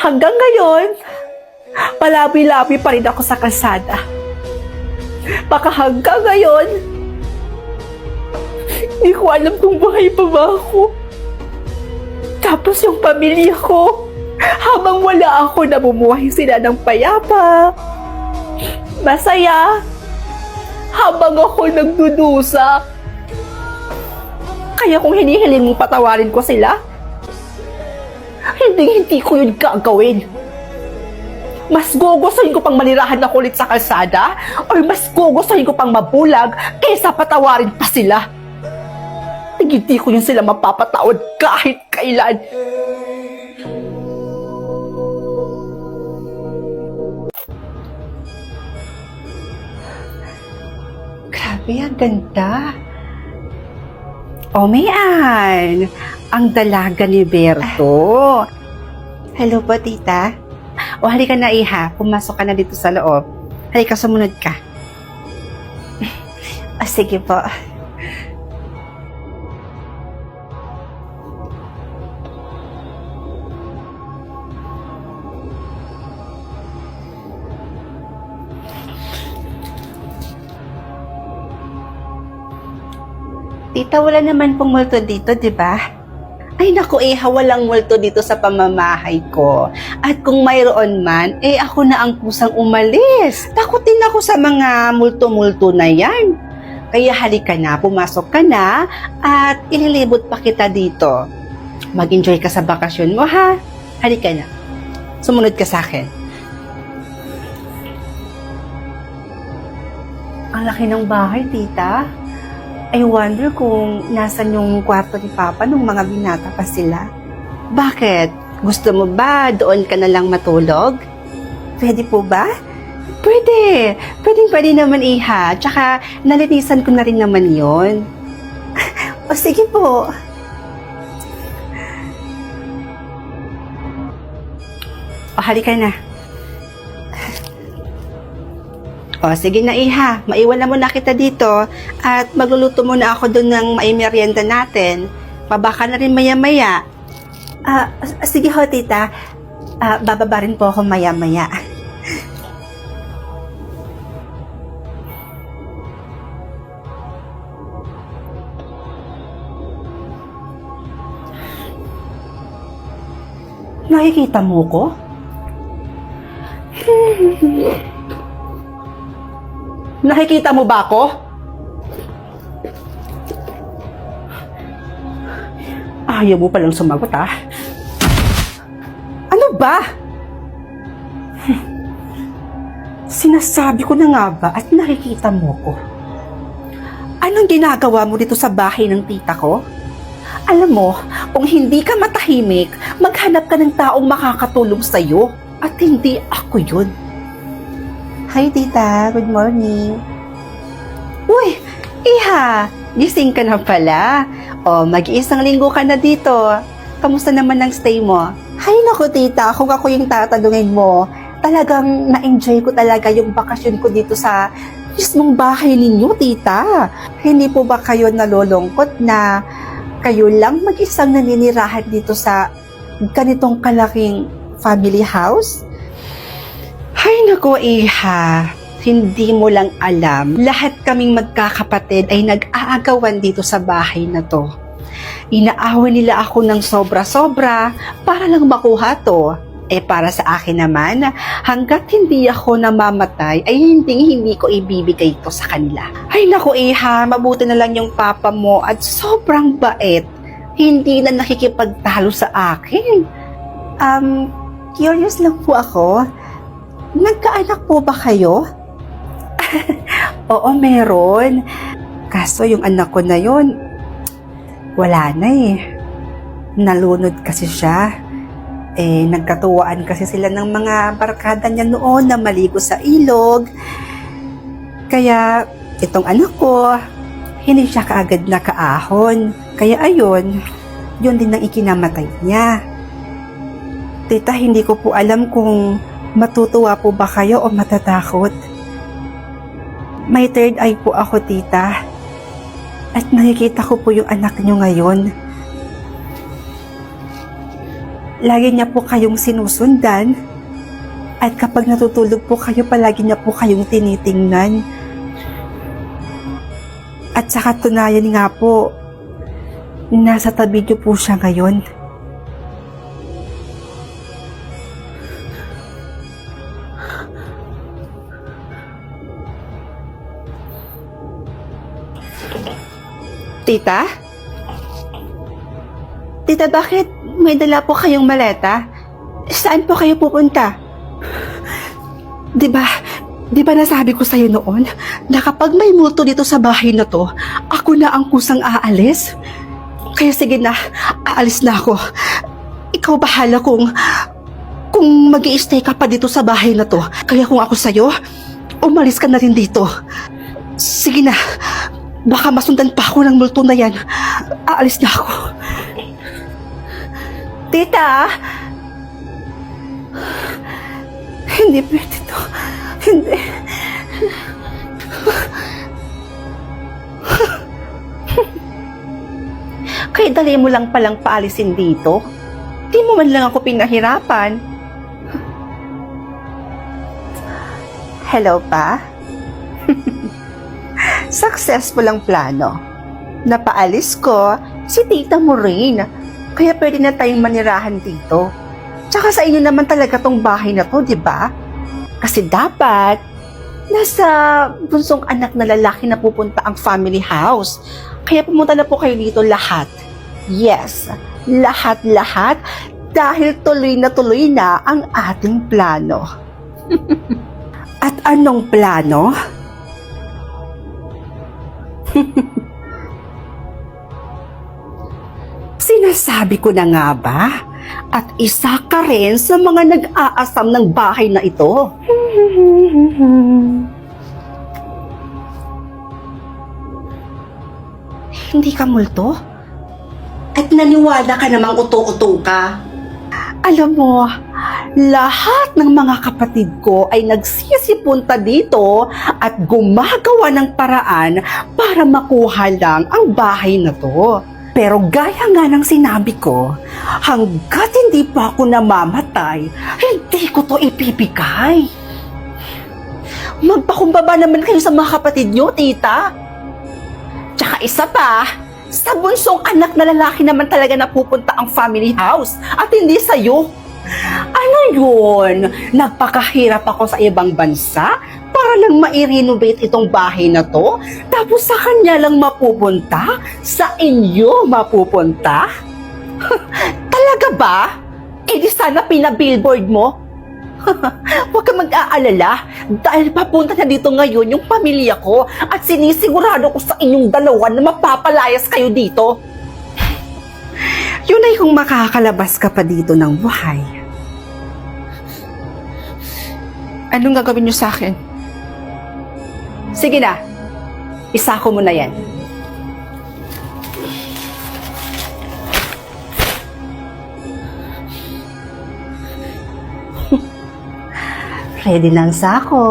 Hanggang ngayon, palabi-labi pa rin ako sa kalsada. Baka hanggang ngayon, hindi ko alam kung buhay pa ba ako. Tapos yung pamilya ko, habang wala ako, namumuhay sila ng payapa, masaya, habang ako nagdudusa. Kaya kung hinihiling mong patawarin ko sila, hindi ko yun gagawin. Mas gugustuhin ko pang manirahan ako ulit sa kalsada, or mas gugustuhin ko pang mabulag kaysa patawarin pa sila. Hindi ko yun sila mapapatawad kahit kailan. Grabe, ang ganda. O, Mayan, ang dalaga ni Berto. Hello po, tita. O, halika na, Iha. Pumasok ka na dito sa loob. Halika, sumunod ka. Sige po. Tita, wala naman pong multo dito, di ba? Ay naku, Iha, walang multo dito sa pamamahay ko. At kung mayroon man, ako na ang kusang umalis. Takutin ako sa mga multo-multo na yan. Kaya halika na, pumasok ka na, at ililibot pa kita dito. Mag-enjoy ka sa bakasyon mo, ha? Halika na. Sumunod ka sa akin. Ang laki ng bahay, tita. I wonder kung nasan yung kwarto ni Papa nung mga binata pa sila. Bakit? Gusto mo ba doon ka na lang matulog? Pwede po ba? Pwede. Pwede naman, Iha. Tsaka nalinisan ko na rin naman yon. O sige po. O halika na. O, sige na, Iha. Maiwan na muna kita dito at magluluto muna ako doon ng merienda natin. Pabaka na rin maya-maya. Sige ho, tita. Bababa rin po ako maya-maya. Nakikita mo ko? Nakikita mo ba ako? Ayaw mo palang sumagot, ha? Ano ba? Sinasabi ko na nga ba at nakikita mo ko? Anong ginagawa mo dito sa bahay ng tita ko? Alam mo, kung hindi ka matahimik, maghanap ka ng taong makakatulong sa'yo. At hindi ako yun. Hi, tita. Good morning. Uy, Iha, gising ka na pala. O, mag-iisang linggo ka na dito. Kamusta naman ang stay mo? Hay naku, tita. Kung ako yung tatanungin mo, talagang na-enjoy ko talaga yung bakasyon ko dito sa mismong bahay ninyo, tita. Hindi po ba kayo nalulungkot na kayo lang mag-isang naninirahan dito sa ganitong kalaking family house? Ay nako, Iha, hindi mo lang alam. Lahat kaming magkakapatid ay nag-aagawan dito sa bahay na to. Inaawan nila ako ng sobra-sobra para lang makuha to. Para sa akin naman, hanggat hindi ako namamatay, ay hindi ko ibibigay ito sa kanila. Ay nako, Iha, mabuti na lang yung papa mo at sobrang bait. Hindi na nakikipagtalo sa akin. Curious lang po ako. Nagkaanak po ba kayo? Oo, meron. Kaso yung anak ko na yun, wala na eh. Nalunod kasi siya. Nagkatuwaan kasi sila ng mga barkada niya noon na maligo sa ilog. Kaya itong anak ko, hindi siya kaagad nakaahon. Kaya ayun, yun din ang ikinamatay niya. Tita, hindi ko po alam kung matutuwa po ba kayo o matatakot. May third eye po ako, tita. At nakikita ko po yung anak niyo ngayon. lagi niya po kayong sinusundan. At kapag natutulog po kayo, palagi niya po kayong tinitingnan. At sa katunayan nga po, nasa tabi niyo po siya ngayon. Tita? Tita, bakit may dala po kayong maleta? Saan po kayo pupunta? Di ba nasabi ko sa'yo noon na kapag may multo dito sa bahay na to, ako na ang kusang aalis? Kaya sige na, aalis na ako. Ikaw bahala kung mag-i-stay ka pa dito sa bahay na to. Kaya kung ako sa'yo, umalis ka na rin dito. Sige na, baka masundan pa ako ng multo na yan. Aalis na ako. Tita! Hindi pwede to. Hindi. Kaya dali mo lang palang paalisin dito. Di mo man lang ako pinahirapan. Hello pa? Successful ang plano. Napaalis ko si tita mo rin. Kaya pwede na tayong manirahan dito. Tsaka sa inyo naman talaga tong bahay na to, di ba? Kasi dapat nasa bunsong anak na lalaki na pupunta ang family house. Kaya pumunta na po kayo dito lahat. Yes, lahat-lahat dahil tuloy na ang ating plano. At anong plano? Sinasabi ko na nga ba? At isa ka rin sa mga nag-aasam ng bahay na ito. Hindi ka multo? At naniwala ka namang uto-uto ka? Alam mo, lahat ng mga kapatid ko ay nagsisipunta dito at gumagawa ng paraan para makuha lang ang bahay na to. Pero gaya nga ng sinabi ko, hanggat hindi pa ako namamatay, hindi ko to ipibigay. Magpakumbaba naman kayo sa mga kapatid nyo, tita. Tsaka isa pa, sa bunsong anak na lalaki naman talaga napupunta ang family house at hindi sa'yo. Ano yun? Nagpakahirap ako sa ibang bansa para lang ma-renovate itong bahay na to, tapos sa kanya lang mapupunta? Sa inyo mapupunta? Talaga ba? Eh di sana pinabillboard mo? Huwag ka mag-aalala dahil papunta na dito ngayon yung pamilya ko at sinisigurado ko sa inyong dalawa na mapapalayas kayo dito. Yun ay kung makakalabas ka pa dito ng buhay. Anong gagawin niyo sa akin? Sige na, isako mo na yan. Ready na ang sako.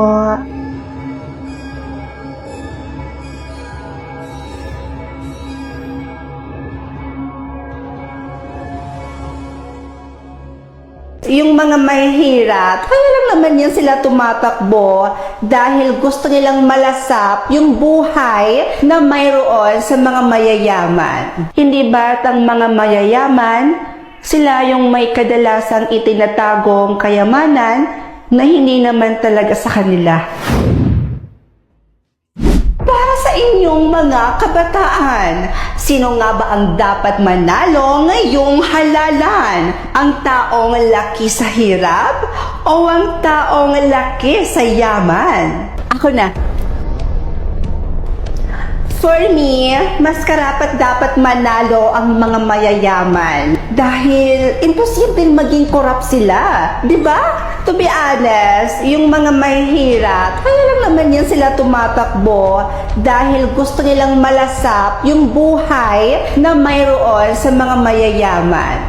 Yung mga mahihirap, kaya lang naman yan sila tumatakbo dahil gusto nilang malasap yung buhay na mayroon sa mga mayayaman. Hindi ba't ang mga mayayaman, sila yung may kadalasang itinatagong kayamanan na hindi naman talaga sa kanila. Para sa inyong mga kabataan, sino nga ba ang dapat manalo ngayong halalan? Ang taong laki sa hirap o ang taong laki sa yaman? Ako na. For me, mas karapat dapat manalo ang mga mayayaman dahil imposibleng maging korap sila, di ba? To be honest, yung mga mahihirap, kaya lang naman yan sila tumatakbo dahil gusto nilang malasap yung buhay na mayroon sa mga mayayaman.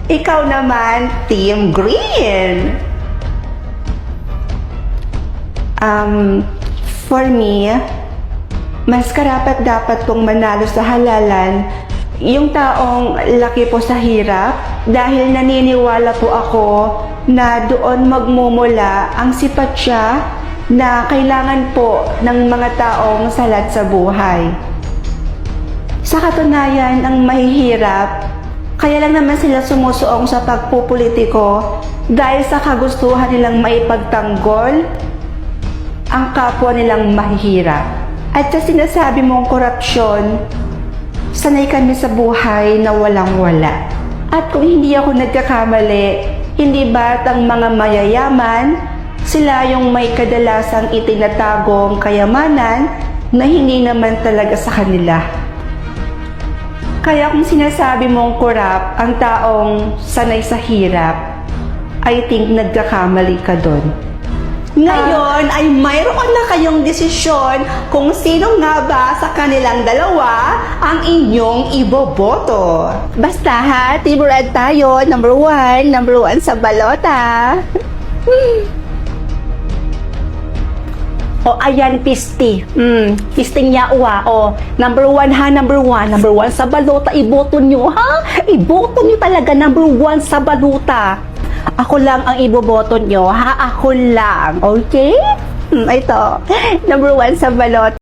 Ikaw naman, Team Green. For me, mas karapat dapat kong manalo sa halalan Yung taong laki po sa hirap, dahil naniniwala po ako na doon magmumula ang sipat siya na kailangan po ng mga taong salat sa buhay. Sa katunayan, ang mahihirap, kaya lang naman sila sumusuong sa pagpupolitiko dahil sa kagustuhan nilang maipagtanggol ang kapwa nilang mahihirap. At sa sinasabi mong korupsyon, sanay kami sa buhay na walang-wala. At kung hindi ako nagkakamali, hindi ba't ang mga mayayaman, sila yung may kadalasang itinatagong kayamanan na hindi naman talaga sa kanila. Kaya kung sinasabi mong korap ang taong sanay sa hirap, I think nagkakamali ka doon. Ngayon ay mayroon na kayong desisyon kung sino nga ba sa kanilang dalawa ang inyong iboboto. Basta ha, Team Red tayo, number one sa balota. O ayan, Pisti. Pisting niya uwa. O, number one sa balota, iboto nyo, ha? Iboto nyo talaga, number one sa balota. Ako lang ang iboboto nyo, ha? Ako lang, okay? Ito, number one sa balota.